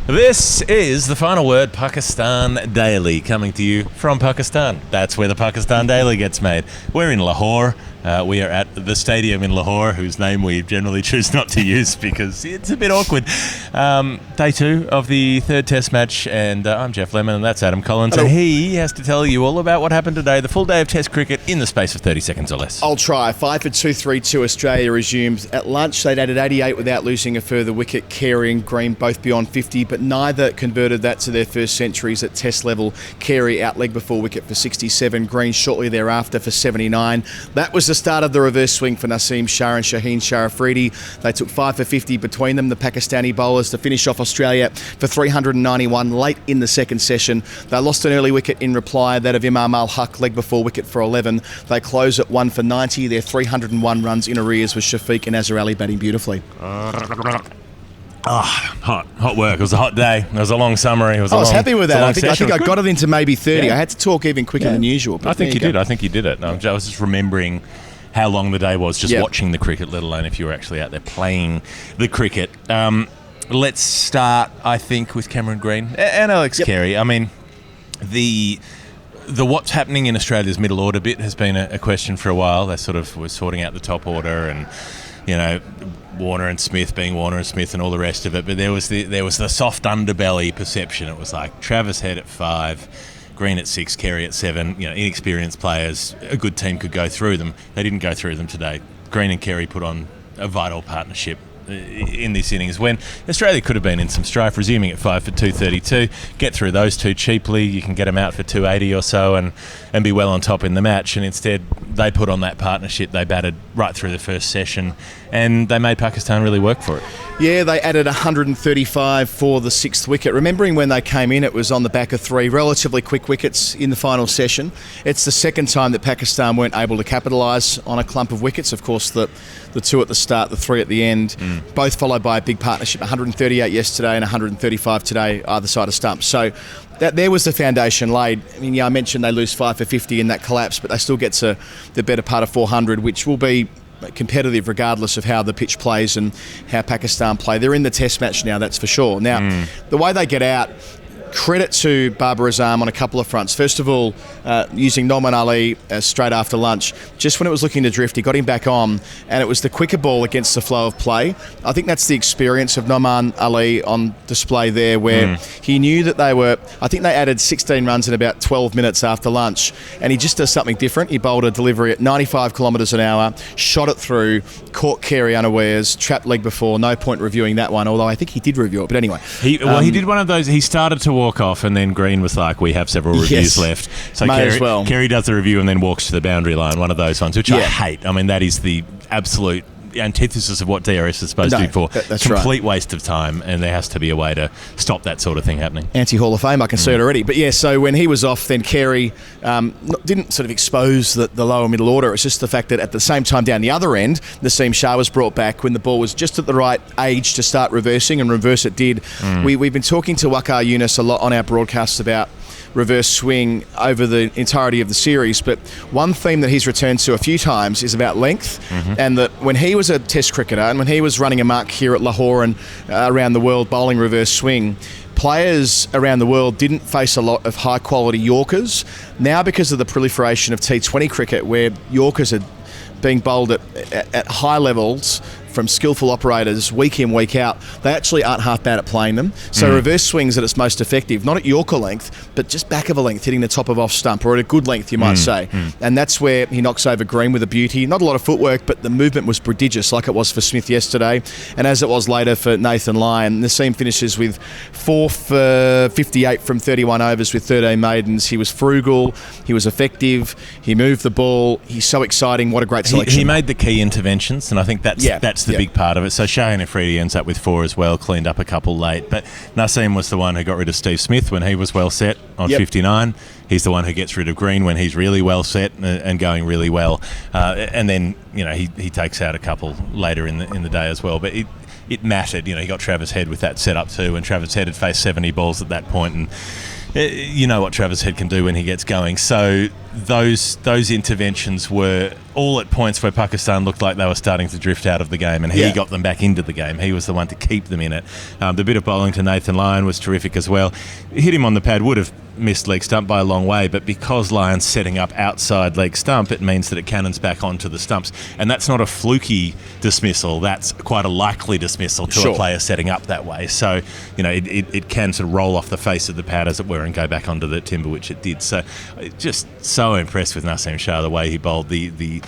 This is the Final Word Pakistan Daily, coming to you from Pakistan. That's where the Pakistan Daily gets made. We're in Lahore. We are at the stadium in Lahore, whose name we generally choose not to use because it's a bit awkward. Day 2 of the third test match, and I'm Geoff Lemon, and that's Adam Collins. Hello. And he has to tell you all about what happened today, the full day of test cricket in the space of 30 seconds or less. I'll try. 5 for 232, Australia resumed. At lunch, they'd added 88 without losing a further wicket. Carey and Green both beyond 50, but neither converted that to their first centuries at test level. Carey out leg before wicket for 67, Green shortly thereafter for 79. That was the start of the reverse swing for Naseem Shah and Shaheen Shah Afridi. They took 5 for 50 between them, the Pakistani bowlers, to finish off Australia for 391 late in the second session. They lost an early wicket in reply, that of Imam Al-Haq, leg before wicket for 11. They close at 1 for 90. Their 301 runs in arrears with Shafiq and Azhar Ali batting beautifully. Hot work. It was a hot day. It was a long summer. I was happy with that. I think I got it into maybe 30. Yeah. I had to talk even quicker than usual. I think you did. I think you did it. I was just remembering how long the day was, just watching the cricket, let alone if you were actually out there playing the cricket. Let's start, I think, with Cameron Green and Alex Carey. I mean, the what's happening in Australia's middle order bit has been a question for a while. They sort of were sorting out the top order and, you know, Warner and Smith being Warner and Smith and all the rest of it. But there was the soft underbelly perception. It was like Travis Head at 5, Green at 6, Carey at 7. You know, inexperienced players. A good team could go through them. They didn't go through them today. Green and Carey put on a vital partnership in this innings when Australia could have been in some strife, resuming at 5 for 232. Get through those two cheaply. You can get them out for 280 or so and be well on top in the match. And instead, they put on that partnership. They batted right through the first session, and they made Pakistan really work for it. Yeah, they added 135 for the 6th wicket. Remembering when they came in, it was on the back of 3 relatively quick wickets in the final session. It's the second time that Pakistan weren't able to capitalise on a clump of wickets. Of course, the 2 at the start, the 3 at the end, both followed by a big partnership. 138 yesterday and 135 today, either side of stumps. So there was the foundation laid. I mean, I mentioned they lose 5 for 50 in that collapse, but they still get to the better part of 400, which will be competitive regardless of how the pitch plays and how Pakistan play. They're in the test match now, that's for sure. Now, the way they get out, credit to Babar Azam on a couple of fronts. First of all, using Noman Ali straight after lunch, just when it was looking to drift, he got him back on, and it was the quicker ball against the flow of play. I think that's the experience of Noman Ali on display there, where he knew that I think they added 16 runs in about 12 minutes after lunch, and he just does something different. He bowled a delivery at 95 kilometres an hour, shot it through, caught Carey unawares, trapped leg before. No point reviewing that one, although I think he did review it. But anyway. He did one of those. He started to walk off, and then Green was like, we have several reviews left. So Carey does the review and then walks to the boundary line, one of those ones, which I hate. I mean, that is the absolute antithesis of what DRS is supposed to be for. That's complete waste of time, and there has to be a way to stop that sort of thing happening. Anti-Hall of Fame, I can see it already. But yeah, so when he was off, then Carey didn't sort of expose the lower middle order. It's just the fact that at the same time down the other end, Naseem Shah was brought back when the ball was just at the right age to start reversing, and reverse it did. We've been talking to Waqar Younis a lot on our broadcasts about reverse swing over the entirety of the series, but one theme that he's returned to a few times is about length, and that when he was a test cricketer and when he was running a mark here at Lahore and around the world bowling reverse swing, players around the world didn't face a lot of high quality Yorkers. Now, because of the proliferation of T20 cricket, where Yorkers are being bowled at high levels from skillful operators week in, week out, they actually aren't half bad at playing them. So reverse swings at its most effective, not at Yorker length, but just back of a length, hitting the top of off stump, or at a good length, you might say. And that's where he knocks over Green with a beauty. Not a lot of footwork, but the movement was prodigious, like it was for Smith yesterday, and as it was later for Nathan Lyon. Naseem finishes with 4 for 58 from 31 overs with 13 maidens. He was frugal, he was effective, he moved the ball, he's so exciting. What a great selection. He made the key interventions, and I think that's the big part of it. So Shaheen Afridi ends up with 4 as well, cleaned up a couple late. But Naseem was the one who got rid of Steve Smith when he was well set on 59. He's the one who gets rid of Green when he's really well set and going really well. And then, you know, he takes out a couple later in the day as well. But it mattered. You know, he got Travis Head with that setup too, and Travis Head had faced 70 balls at that point, and you know what Travis Head can do when he gets going. So those interventions were all at points where Pakistan looked like they were starting to drift out of the game, and he got them back into the game. He was the one to keep them in it. The bit of bowling to Nathan Lyon was terrific as well. Hit him on the pad, would have missed leg stump by a long way, but because Lyon's setting up outside leg stump, it means that it cannons back onto the stumps, and that's not a fluky dismissal, that's quite a likely dismissal to a player setting up that way. So it can sort of roll off the face of the pad, as it were, and go back onto the timber, which it did. So just so impressed with Naseem Shah, the way he bowled, the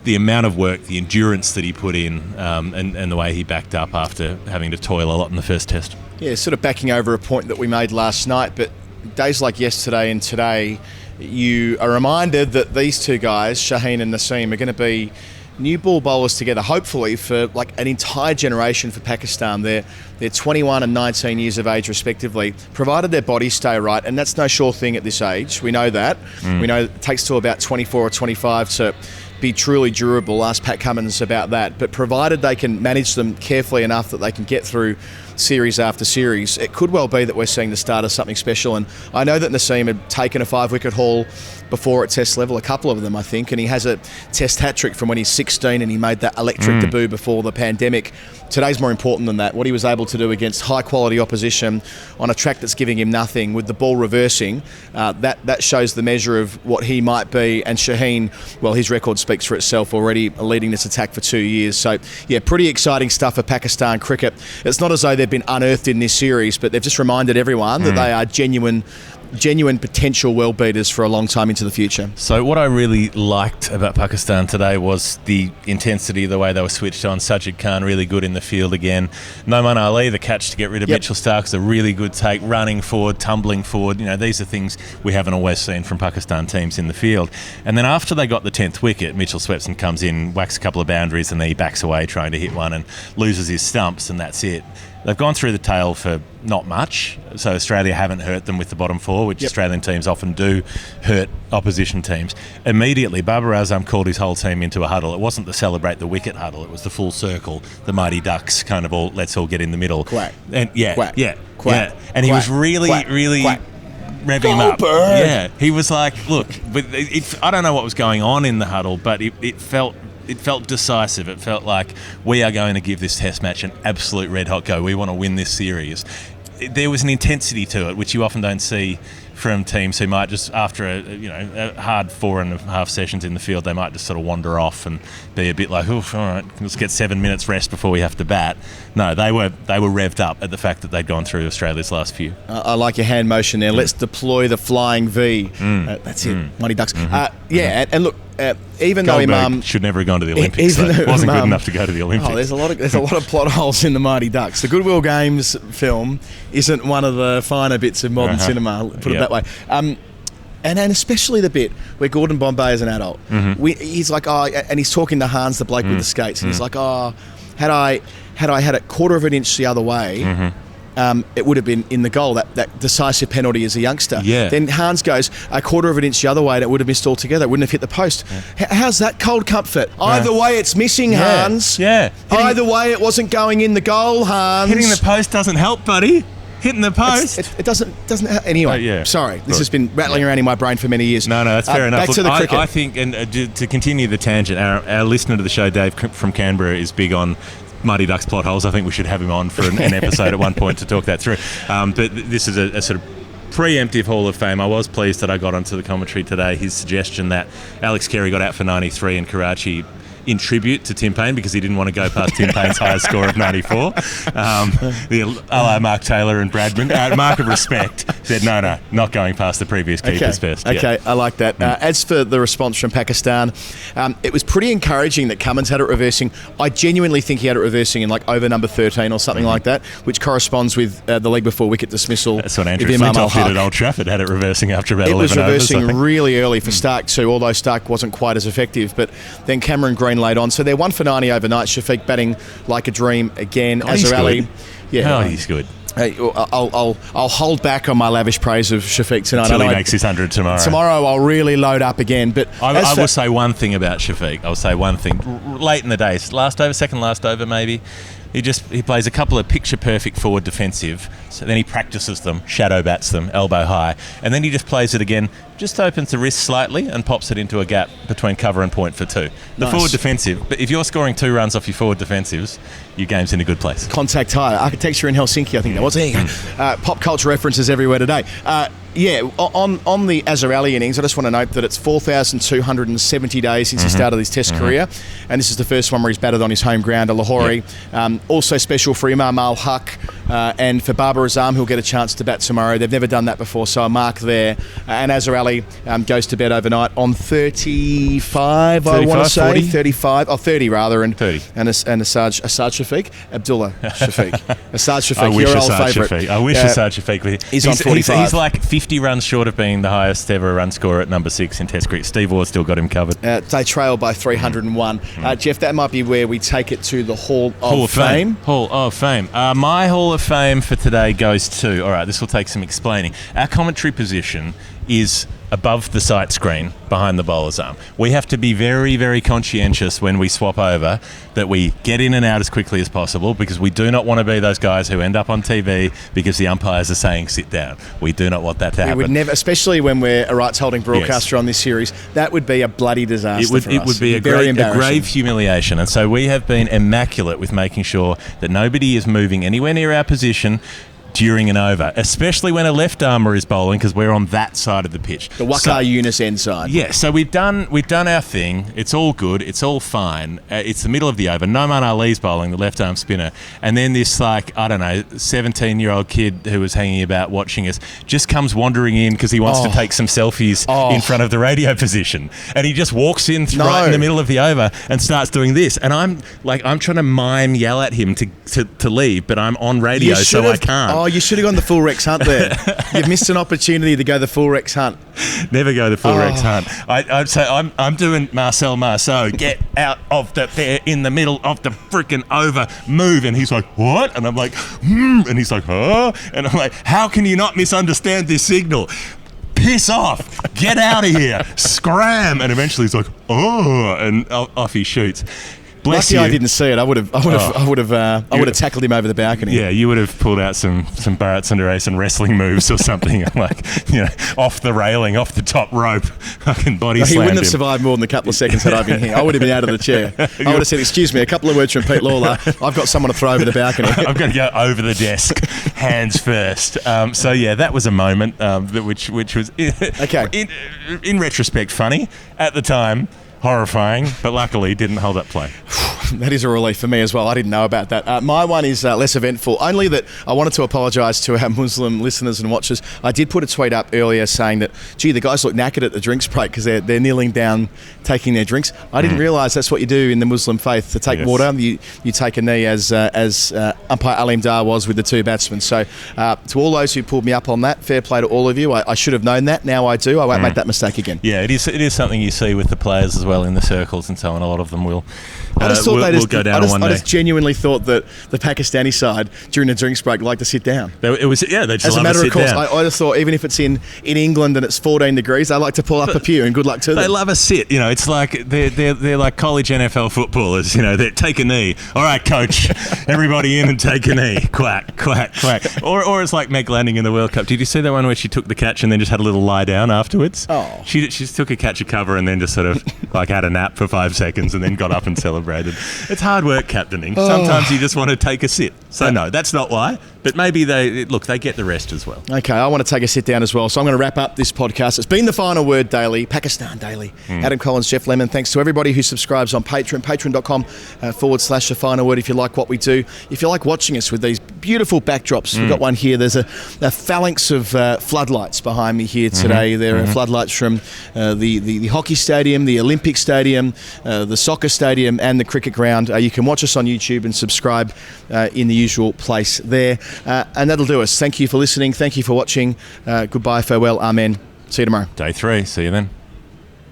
amount of work, the endurance that he put in, and the way he backed up after having to toil a lot in the first test. Yeah, sort of backing over a point that we made last night, but days like yesterday and today, you are reminded that these two guys, Shaheen and Naseem, are going to be new ball bowlers together, hopefully for like an entire generation for Pakistan. They're 21 and 19 years of age respectively, provided their bodies stay right, and that's no sure thing at this age. We know that. We know it takes till about 24 or 25 to be truly durable. Ask Pat Cummins about that. But provided they can manage them carefully enough that they can get through series after series, it could well be that we're seeing the start of something special. And I know that Naseem had taken a 5-wicket haul before at test level, a couple of them I think, and he has a test hat-trick from when he's 16 and he made that electric debut before the pandemic. Today's more important than that. What he was able to do against high-quality opposition on a track that's giving him nothing, with the ball reversing, that shows the measure of what he might be. And Shaheen, well, his record speaks for itself already, leading this attack for 2 years. So, yeah, pretty exciting stuff for Pakistan cricket. It's not as though they've been unearthed in this series, but they've just reminded everyone that they are genuine potential world beaters for a long time into the future. So what I really liked about Pakistan today was the intensity, the way they were switched on. Sajid Khan really good in the field again. Noman Ali, the catch to get rid of Mitchell Stark's a really good take, running forward, tumbling forward. These are things we haven't always seen from Pakistan teams in the field. And then after they got the 10th wicket, Mitchell Swepson comes in, whacks a couple of boundaries, and then he backs away trying to hit one and loses his stumps, and that's it. They've gone through the tail for not much, so Australia haven't hurt them with the bottom four, which Australian teams often do hurt opposition teams. Immediately, Babar Azam called his whole team into a huddle. It wasn't the celebrate the wicket huddle, it was the full circle, the Mighty Ducks kind of all, let's all get in the middle. Quack. And Quack. Quack. And he Quack. was really Quack. revving him up. Yeah, he was like, look, but I don't know what was going on in the huddle, but it felt decisive. It felt like we are going to give this test match an absolute red-hot go. We want to win this series. There was an intensity to it, which you often don't see from teams who might just, after a hard 4.5 sessions in the field, they might just sort of wander off and be a bit like, oof, all right, let's get 7 minutes rest before we have to bat. No, they were revved up at the fact that they'd gone through Australia's last few. I like your hand motion there. Let's deploy the flying V. That's it, Mighty Ducks. And look, even though Imam should never have gone to the Olympics, it wasn't good enough to go to the Olympics. There's a lot of plot holes in the Mighty Ducks. The Goodwill Games film isn't one of the finer bits of modern cinema, put it that way. And especially the bit where Gordon Bombay is an adult. He's like, and he's talking to Hans, the bloke with the skates, and he's like, had I had it quarter of an inch the other way, it would have been in the goal, that decisive penalty as a youngster. Then Hans goes a quarter of an inch the other way and it would have missed altogether. It wouldn't have hit the post. How's that cold comfort? Either way it's missing, Hans. Either way it wasn't going in the goal, Hans. Hitting the post doesn't help, buddy. Hitting the post. It doesn't anyway. Sorry, this has been rattling around in my brain for many years. No, that's fair enough. Back to the cricket. I think, and to continue the tangent, our listener to the show, Dave from Canberra, is big on Mighty Ducks plot holes. I think we should have him on for an episode at one point to talk that through. But this is a sort of preemptive Hall of Fame. I was pleased that I got onto the commentary today his suggestion that Alex Carey got out for 93 in Karachi in tribute to Tim Payne, because he didn't want to go past Tim Payne's highest score of 94. Mark Taylor and Bradman, mark of respect, said no, not going past the previous keeper's best. Okay, I like that. As for the response from Pakistan, it was pretty encouraging that Cummins had it reversing. I genuinely think he had it reversing in like over number 13 or something like that, which corresponds with the leg before wicket dismissal. That's what Andrew Flintoff did at Old Trafford, had it reversing after about 11 overs. It was reversing really early for Stark too, although Stark wasn't quite as effective. But then Cameron Green laid on. So they're 1 for 90 overnight. Shafiq batting like a dream again. Azhar Ali. He's good. Hey, I'll hold back on my lavish praise of Shafiq tonight. Until he makes his 100 tomorrow. Tomorrow I'll really load up again. But I will say one thing about Shafiq. I'll say one thing. Late in the day, second last over maybe, He plays a couple of picture-perfect forward defensive, so then he practices them, shadow bats them, elbow high, and then he just plays it again, just opens the wrist slightly and pops it into a gap between cover and point for 2. The forward defensive, but if you're scoring 2 runs off your forward defensives, your game's in a good place. Contact high. Architecture in Helsinki, I think that was. There you go. Pop culture references everywhere today. On the Azhar Ali innings, I just want to note that it's 4,270 days since he started his Test career, and this is the first one where he's batted on his home ground at Lahore. Also special for Imam Al-Haq and for Babar Azam, who'll get a chance to bat tomorrow. They've never done that before, so a mark there. And Azhar Ali goes to bed overnight on 35, I want to say. 40? 35, or 30 rather, and 30. And Asad Shafiq? Abdullah Shafiq. Asad Shafiq, I wish your old Asad favourite. Shafiq. I wish Asad Shafiq. He's on 45. He's like 50 runs short of being the highest ever run scorer at number 6 in Test cricket. Steve Waugh still got him covered. They trail by 301. Geoff, that might be where we take it to the Hall of Fame. Hall of Fame. My Hall of Fame for today goes to, all right, this will take some explaining. Our commentary position is above the sight screen behind the bowler's arm. We have to be very, very conscientious when we swap over that we get in and out as quickly as possible, because we do not want to be those guys who end up on TV because the umpires are saying sit down. We do not want that to happen. We would never, especially when we're a rights-holding broadcaster on this series, that would be a bloody disaster for us. It would be a grave humiliation. And so we have been immaculate with making sure that nobody is moving anywhere near our position during an over, especially when a left armer is bowling, because we're on that side of the pitch. The Waqar Yunus end side. Yeah, so we've done our thing. It's all good. It's all fine. It's the middle of the over. Noman Ali's bowling, the left arm spinner, and then this 17-year-old kid who was hanging about watching us just comes wandering in because he wants to take some selfies in front of the radio position, and he just walks in right in the middle of the over and starts doing this, and I'm trying to yell at him to leave, but I'm on radio, so I can't. Oh, you should have gone the full Rex Hunt there. You've missed an opportunity to go the full Rex Hunt. Never go the full Rex Hunt. I'd say I'm doing Marcel Marceau. Get out of there in the middle of the freaking over. Move. And he's like, what? And I'm like, And he's like, huh? And I'm like, how can you not misunderstand this signal? Piss off. Get out of here. Scram. And eventually he's like, oh. And off he shoots. Bless Lucky you. I didn't see it. I would have tackled him over the balcony. Yeah, you would have pulled out some Bharat Sundaresan wrestling moves or something, off the railing, off the top rope. Fucking body slammed him. He wouldn't have survived more than a couple of seconds had I been here. I would have been out of the chair. I would have said, excuse me, a couple of words from Pete Lawler. I've got someone to throw over the balcony. I've got to go over the desk, hands first. That was a moment which was, okay. in retrospect, funny. At the time, horrifying, but luckily didn't hold up play. That is a relief for me as well. I didn't know about that. My one is less eventful, only that I wanted to apologise to our Muslim listeners and watchers. I did put a tweet up earlier saying that, gee, the guys look knackered at the drinks break because they're kneeling down taking their drinks. I didn't realise that's what you do in the Muslim faith. To take water, you take a knee as umpire Alim Dar was with the 2 batsmen. So to all those who pulled me up on that, fair play to all of you. I should have known that. Now I do. I won't make that mistake again. Yeah, it is something you see with the players as well in the circles and so on. A lot of them will. I just thought we'll go down one day. I just genuinely thought that the Pakistani side during the drinks break like to sit down. They just as love a matter to of course, sit down. I just thought even if it's in England and it's 14 degrees, they like to pull up a pew and good luck to them. They love a sit. It's like they're like college NFL footballers. They take a knee. All right, coach, everybody in and take a knee. Quack, quack, quack. Or it's like Meg Lanning in the World Cup. Did you see that one where she took the catch and then just had a little lie down afterwards? Oh, she just took a catch of cover and then just sort of had a nap for 5 seconds and then got up and celebrated. It's hard work captaining. Sometimes you just want to take a sit. So no, that's not why. But maybe they get the rest as well. Okay, I want to take a sit down as well. So I'm going to wrap up this podcast. It's been the Final Word Daily, Pakistan Daily. Adam Collins, Geoff Lemon. Thanks to everybody who subscribes on Patreon, patreon.com/the Final Word if you like what we do. If you like watching us with these beautiful backdrops, we've got one here. There's a phalanx of floodlights behind me here today. There are floodlights from the hockey stadium, the Olympic stadium, the soccer stadium and the cricket ground. You can watch us on YouTube and subscribe in the usual place there. And that'll do us. Thank you for listening. Thank you for watching. Goodbye, farewell, amen. See you tomorrow. Day 3. See you then.